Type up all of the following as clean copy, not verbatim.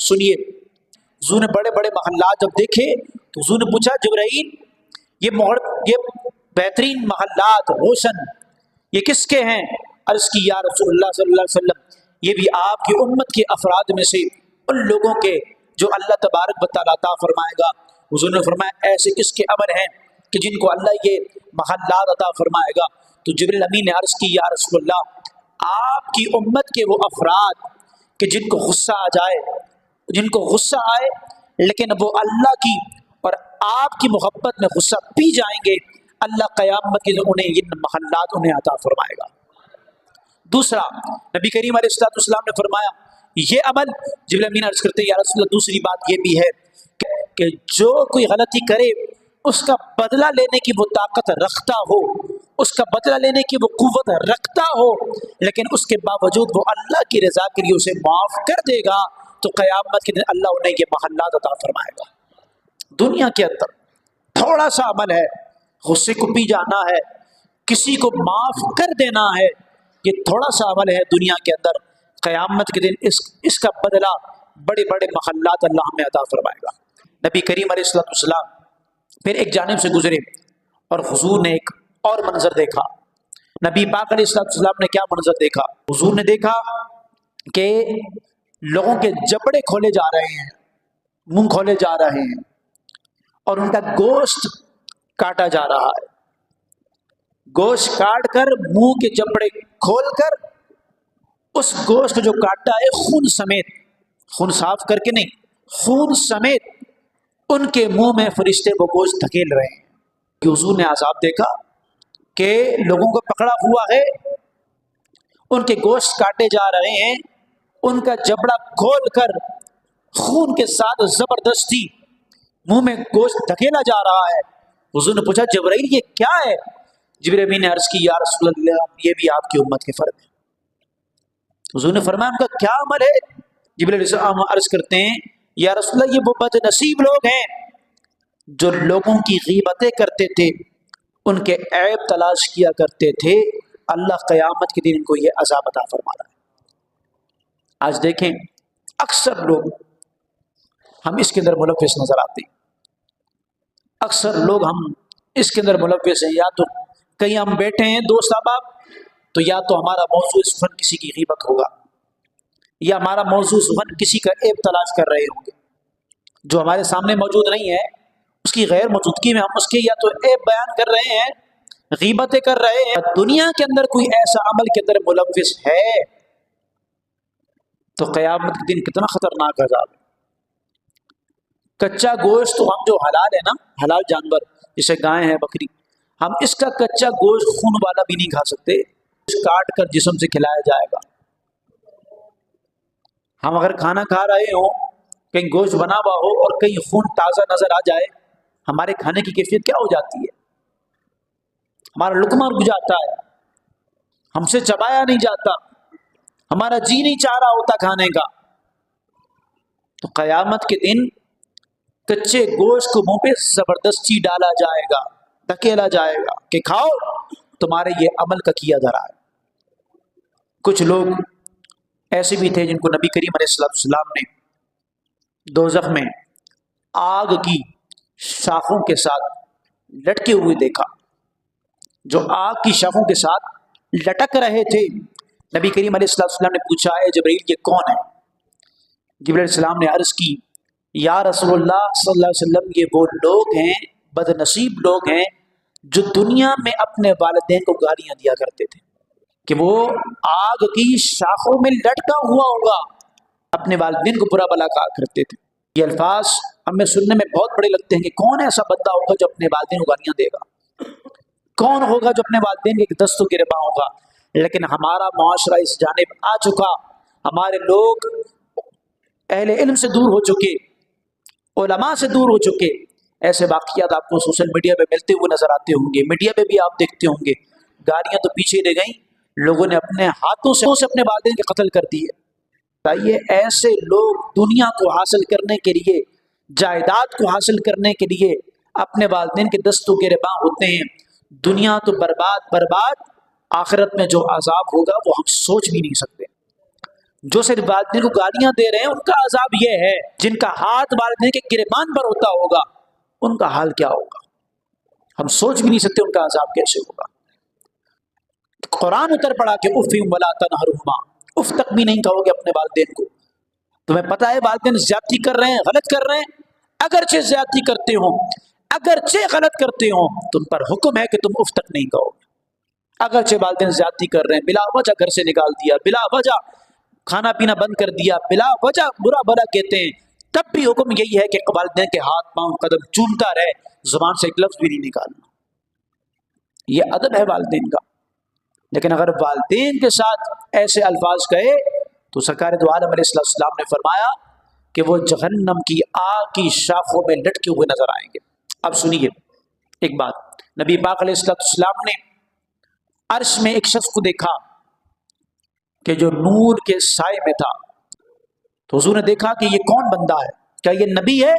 سنیے، حضور نے بڑے بڑے محلات جب دیکھے تو حضور نے پوچھا جبرائیل یہ بہترین محلات روشن یہ کس کے ہیں؟ عرض کی یا رسول اللہ صلی اللہ علیہ وسلم یہ بھی آپ کی امت کے افراد میں سے ان لوگوں کے جو اللہ تبارک و تعالیٰ عطا فرمائے گا۔ حضور نے فرمایا ایسے کس کے عمل ہیں کہ جن کو اللہ یہ محلات عطا فرمائے گا؟ تو جبریل امین نے عرض کی یا رسول اللہ آپ کی امت کے وہ افراد کہ جن کو غصہ آ جائے، جن کو غصہ آئے لیکن وہ اللہ کی اور آپ کی محبت میں غصہ پی جائیں گے، اللہ قیامت کے دن انہیں یہ محلات انہیں عطا فرمائے گا۔ دوسرا نبی کریم علیہ السلام نے فرمایا یہ عمل، جبریل امین عرض کرتے ہیں یا رسول اللہ دوسری بات یہ بھی ہے کہ جو کوئی غلطی کرے اس کا بدلہ لینے کی وہ طاقت رکھتا ہو، اس کا بدلہ لینے کی وہ قوت رکھتا ہو، لیکن اس کے باوجود وہ اللہ کی رضا کے لیے اسے معاف کر دے گا تو قیامت کے دن اللہ انہیں یہ محلات عطا فرمائے گا۔ دنیا کے اندر تھوڑا سا عمل ہے، غصے کو پی جانا ہے، کسی کو معاف کر دینا ہے، یہ تھوڑا سا عمل ہے دنیا کے اندر، قیامت کے دن اس کا بدلہ بڑے بڑے محلات اللہ ہمیں عطا فرمائے گا۔ نبی کریم علیہ السلام پھر ایک جانب سے گزرے اور حضور نے ایک اور منظر دیکھا۔ نبی پاک علیہ السلام نے کیا منظر دیکھا؟ حضور نے دیکھا کہ لوگوں کے جبڑے کھولے جا رہے ہیں، منہ کھولے جا رہے ہیں اور ان کا گوشت کاٹا جا رہا ہے۔ گوشت کاٹ کر منہ کے جبڑے کھول کر اس گوشت جو کاٹا ہے خون سمیت، خون صاف کر کے نہیں، خون سمیت ان کے منہ میں فرشتے وہ گوشت دھکیل رہے ہیں کہ حضور نے عذاب دیکھا کہ لوگوں کو پکڑا ہوا ہے، ان کے گوشت کاٹے جا رہے ہیں، ان کا جبڑا کھول کر خون کے ساتھ زبردستی منہ میں گوشت دھکیلا جا رہا ہے۔ حضور نے پوچھا جبرائیل یہ کیا ہے؟ جبرائیل امین نے عرض کی یا رسول اللہ یہ بھی آپ کی امت کے فرد ہے۔ حضور نے فرمایا ان کا کیا عمل ہے؟ جبرائیل علیہ السلام عرض کرتے ہیں یا رسول اللہ یہ وہ بد نصیب لوگ ہیں جو لوگوں کی غیبتیں کرتے تھے، ان کے عیب تلاش کیا کرتے تھے، اللہ قیامت کے دن ان کو یہ عذاب عطا فرما رہا ہے۔ آج دیکھیں اکثر لوگ ہم اس کے اندر ملوث نظر آتے ہیں، اکثر لوگ ہم اس کے اندر ملوث ہیں، یا تو کہیں ہم بیٹھے ہیں دوست احباب تو یا تو ہمارا موضوع اس فن کسی کی غیبت ہوگا یا ہمارا موضوع فن کسی کا عیب تلاش کر رہے ہوں گے، جو ہمارے سامنے موجود نہیں ہے اس کی غیر موجودگی میں ہم اس کے یا تو عیب بیان کر رہے ہیں، غیبتیں کر رہے ہیں۔ دنیا کے اندر کوئی ایسا عمل کے اندر ملوث ہے تو قیامت کے دن کتنا خطرناک عذاب ہے۔ کچا گوشت تو ہم جو حلال ہے نا، حلال جانور جیسے گائے ہیں، بکری، ہم اس کا کچا گوشت خون والا بھی نہیں کھا سکتے، کاٹ کر جسم سے کھلایا جائے گا۔ ہم اگر کھانا کھا رہے ہوں، کہیں گوشت بنا ہوا ہو اور کہیں خون تازہ نظر آ جائے، ہمارے کھانے کی کیفیت کیا ہو جاتی ہے؟ ہمارا لقمہ رک جاتا ہے، ہم سے چبایا نہیں جاتا، ہمارا جی نہیں چاہ رہا ہوتا کھانے کا۔ تو قیامت کے دن کچے گوشت کو منہ پہ زبردستی ڈالا جائے گا، دھکیلا جائے گا کہ کھاؤ، تمہارے یہ عمل کا کیا دھرا ہے۔ کچھ لوگ ایسے بھی تھے جن کو نبی کریم علیہ السلام نے دوزخ میں آگ کی شاخوں کے ساتھ لٹکے ہوئے دیکھا، جو آگ کی شاخوں کے ساتھ لٹک رہے تھے۔ نبی کریم علیہ السلام نے پوچھا اے جبرائیل یہ کون ہے؟ جبرائیل علیہ السلام نے عرض کی یا رسول اللہ صلی اللہ علیہ وسلم یہ وہ لوگ ہیں، بد نصیب لوگ ہیں جو دنیا میں اپنے والدین کو گالیاں دیا کرتے تھے، کہ وہ آگ کی شاخوں میں لٹکا ہوا ہوگا، اپنے والدین کو برا بھلا کہا کرتے تھے۔ یہ الفاظ ہمیں سننے میں بہت بڑے لگتے ہیں کہ کون ایسا بندہ ہوگا جو اپنے والدین کو گالیاں دے گا، کون ہوگا جو اپنے والدین کے دستوں کے ربا ہوگا؟ لیکن ہمارا معاشرہ اس جانب آ چکا، ہمارے لوگ اہل علم سے دور ہو چکے، علماء سے دور ہو چکے۔ ایسے واقعات آپ کو سوشل میڈیا پہ ملتے ہوئے نظر آتے ہوں گے، میڈیا پہ بھی آپ دیکھتے ہوں گے۔ گالیاں تو پیچھے رہ گئیں، لوگوں نے اپنے ہاتھوں سے اپنے والدین کے قتل کر دیے۔ بتائیے ایسے لوگ دنیا کو حاصل کرنے کے لیے، جائیداد کو حاصل کرنے کے لیے اپنے والدین کے دستوں کے ربا ہوتے ہیں۔ دنیا تو برباد، آخرت میں جو عذاب ہوگا وہ ہم سوچ بھی نہیں سکتے۔ جو صرف والدین کو گالیاں دے رہے ہیں ان کا عذاب یہ ہے، جن کا ہاتھ والدین کے گریبان پر ہوتا ہوگا ان کا حال کیا ہوگا؟ ہم سوچ بھی نہیں سکتے ان کا عذاب کیسے ہوگا۔ قرآن اتر پڑا کہ اف ولا تنہرہما، اف تک بھی نہیں کہو گے اپنے والدین کو۔ تمہیں پتہ ہے والدین زیادتی کر رہے ہیں، غلط کر رہے ہیں، اگرچہ زیادتی کرتے ہوں، اگرچہ غلط کرتے ہوں، تم پر حکم ہے کہ تم اف تک نہیں کہو گے۔ اگرچہ والدین زیادتی کر رہے ہیں، بلا وجہ گھر سے نکال دیا، بلا وجہ کھانا پینا بند کر دیا، بلا وجہ برا بھلا کہتے ہیں، تب بھی حکم یہی ہے کہ والدین کے ہاتھ پاؤں قدم چومتا رہے، زبان سے ایک لفظ بھی نہیں نکالنا۔ یہ ادب ہے والدین کا۔ لیکن اگر والدین کے ساتھ ایسے الفاظ کہے تو سرکار دو عالم علیہ السلام نے فرمایا کہ وہ جہنم کی آگ کی شاخوں میں لٹکے ہوئے نظر آئیں گے۔ اب سنیے ایک بات، نبی پاک علیہ السلام نے عرش میں ایک شخص کو دیکھا کہ جو نور کے سائے میں تھا، تو حضور نے دیکھا کہ یہ کون بندہ ہے؟ کیا یہ نبی ہے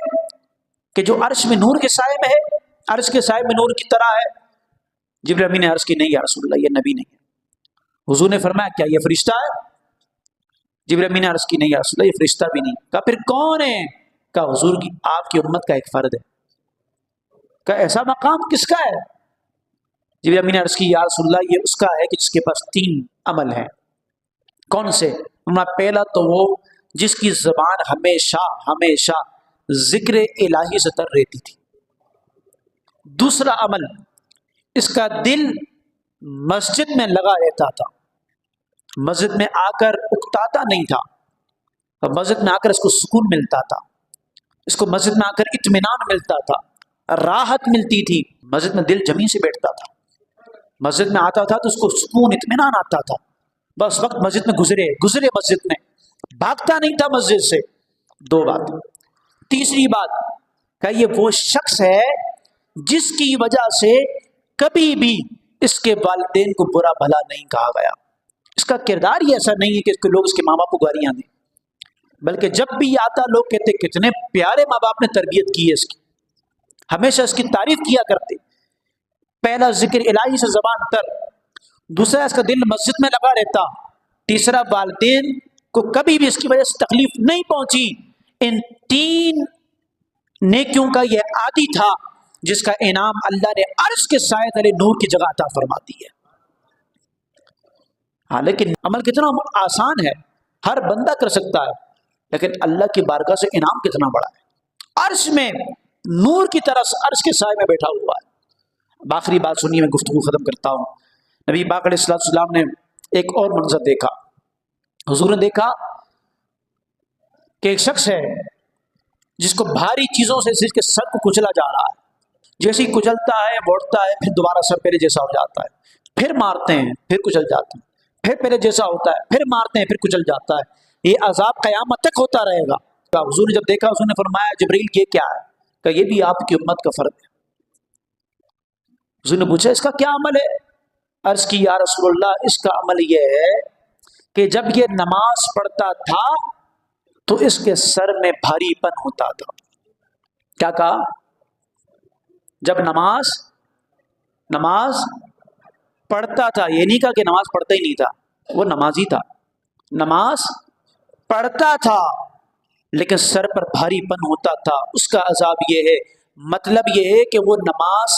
کہ جو عرش میں نور کے سائے میں ہے، عرش کے سائے میں نور کی طرح ہے؟ جبرائیل امین نے عرض کی نہیں یا رسول اللہ، یہ نبی نہیں ہے۔ حضور نے فرمایا کیا یہ فرشتہ ہے؟ جبرائیل امین نے عرض کی نہیں یا رسول اللہ، یہ فرشتہ بھی نہیں۔ کہا پھر کون ہے؟ کہا حضور کی آپ کی امت کا ایک فرد ہے۔ کہا ایسا مقام کس کا ہے؟ جبرائیل امین نے عرض کی یا رسول اللہ، یہ اس کا ہے کہ جس کے پاس 3 عمل ہیں۔ کون سے؟ پہلا تو وہ جس کی زبان ہمیشہ ذکر الہی سے تر رہتی تھی۔ دوسرا عمل، اس کا دل مسجد میں لگا رہتا تھا، مسجد میں آ کر اکتاتا نہیں تھا، اور مسجد میں آ کر اس کو سکون ملتا تھا، اس کو مسجد میں آ کر اطمینان ملتا تھا، راحت ملتی تھی، مسجد میں دل جمی سے بیٹھتا تھا، مسجد میں آتا تھا تو اس کو سکون اطمینان آتا تھا، بس وقت مسجد میں گزرے مسجد میں، بھاگتا نہیں تھا مسجد سے۔ 2 بات۔ تیسری بات کہ یہ وہ شخص ہے جس کی وجہ سے کبھی بھی اس کے والدین کو برا بھلا نہیں کہا گیا، اس کا کردار ہی ایسا نہیں ہے کہ لوگ اس کے ماں باپ کو گالیاں دیں، بلکہ جب بھی آتا لوگ کہتے کتنے پیارے ماں باپ نے تربیت کی ہے اس کی، ہمیشہ اس کی تعریف کیا کرتے۔ پہلا ذکر الہی سے زبان تر، دوسرا اس کا دل مسجد میں لگا رہتا، تیسرا والدین کو کبھی بھی اس کی وجہ سے تکلیف نہیں پہنچی۔ ان 3 نیکیوں کا یہ عادی تھا جس کا انعام اللہ نے عرش کے سائے تلے نور کی جگہ عطا فرما دی ہے۔ ہاں لیکن عمل کتنا آسان ہے، ہر بندہ کر سکتا ہے، لیکن اللہ کی بارگاہ سے انعام کتنا بڑا ہے، عرش میں نور کی طرح عرش کے سائے میں بیٹھا ہوا ہے۔ آخری بات سنیے، میں گفتگو ختم کرتا ہوں۔ نبی پاک علیہ السلام نے ایک اور منظر دیکھا، حضور نے دیکھا کہ ایک شخص ہے جس کو بھاری چیزوں سے اس کے سر کو کچلا جا رہا ہے، جیسے ہی کچلتا ہے بوڑھتا ہے، پھر دوبارہ سر پہلے جیسا ہو جاتا ہے، پھر مارتے ہیں پھر کچل جاتا ہے، پھر پہلے جیسا ہوتا ہے، پھر مارتے ہیں پھر کچل جاتا ہے، یہ عذاب قیامت تک ہوتا رہے گا۔ حضور نے جب دیکھا، حضور نے فرمایا جبریل یہ کیا ہے؟ کہ یہ بھی آپ کی امت کا فرد ہے۔ حضور نے پوچھا اس کا کیا عمل ہے؟ عرض کی یا رسول اللہ، اس کا عمل یہ ہے کہ جب یہ نماز پڑھتا تھا تو اس کے سر میں بھاری پن ہوتا تھا۔ کیا کہا؟ جب نماز پڑھتا تھا، یہ نہیں کہا کہ نماز پڑھتا ہی نہیں تھا، وہ نمازی تھا، نماز پڑھتا تھا لیکن سر پر بھاری پن ہوتا تھا، اس کا عذاب یہ ہے، مطلب یہ ہے کہ وہ نماز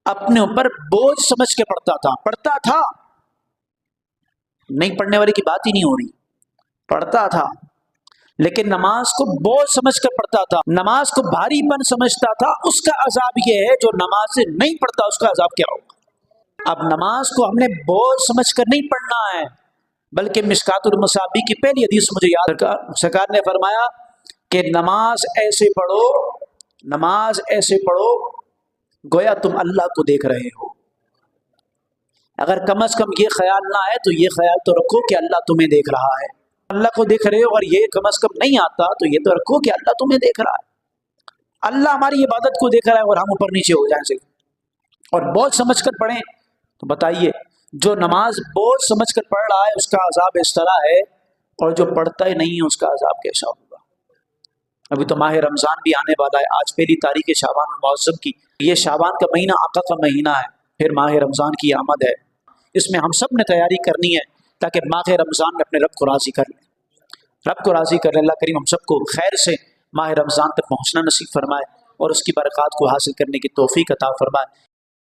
اپنے اوپر بوجھ سمجھ کے پڑھتا تھا، نہیں پڑھنے والے کی بات ہی نہیں ہو رہی، پڑھتا تھا لیکن نماز کو بوجھ سمجھ کر پڑھتا تھا، نماز کو بھاری پن سمجھتا تھا، اس کا عذاب یہ ہے۔ جو نماز سے نہیں پڑھتا اس کا عذاب کیا ہوگا؟ اب نماز کو ہم نے بوجھ سمجھ کر نہیں پڑھنا ہے، بلکہ مشکات المصابیح کی پہلی حدیث مجھے یاد، سرکار نے فرمایا کہ نماز ایسے پڑھو گویا تم اللہ کو دیکھ رہے ہو۔ اگر کم از کم یہ خیال نہ آئے تو یہ خیال تو رکھو کہ اللہ تمہیں دیکھ رہا ہے، اللہ کو دیکھ رہے ہو، اور یہ کم از کم نہیں آتا تو یہ تو رکھو کہ اللہ تمہیں دیکھ رہا ہے، اللہ ہماری عبادت کو دیکھ رہا ہے اور ہم اوپر نیچے ہو جائیں سے اور بوجھ سمجھ کر پڑھیں۔ تو بتائیے جو نماز بوجھ سمجھ کر پڑھ رہا ہے اس کا عذاب اس طرح ہے، اور جو پڑھتا ہی نہیں ہے اس کا عذاب کیسا ہوگا؟ ابھی تو ماہ رمضان بھی آنے والا ہے، آج پہلی تاریخ شعبان المعظم کی، یہ شعبان کا مہینہ آقا کا مہینہ ہے، پھر ماہ رمضان کی آمد ہے، اس میں ہم سب نے تیاری کرنی ہے تاکہ ماہ رمضان میں اپنے رب کو راضی کر لیں۔ رب کو راضی کر لیں۔ اللہ کریم ہم سب کو خیر سے ماہ رمضان تک پہنچنا نصیب فرمائے اور اس کی برکات کو حاصل کرنے کی توفیق عطا فرمائے۔